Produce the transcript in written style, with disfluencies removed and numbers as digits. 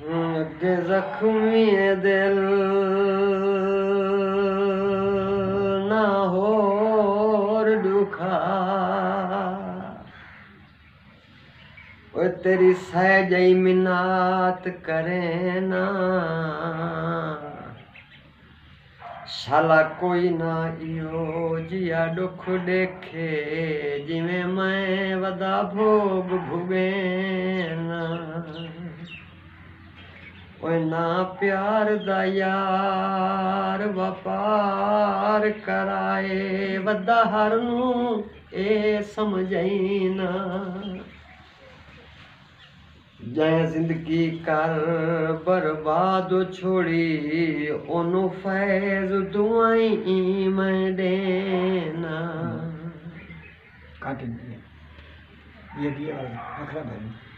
अगे जख्मी दिल ना होर दुखा ओ तेरी सहजई मिन्नत करे ना शाला कोई ना इहो जिया दुख देखे जिमें मैं वदा भोग भुगे ना ओए ना प्यार दा यार वपार कराए वदा हर नू ए समझई ना जै जिंदगी कर बर्बाद छोड़ी ओनू फैज दुआई मैं देना काट ये दिया अखरा भाई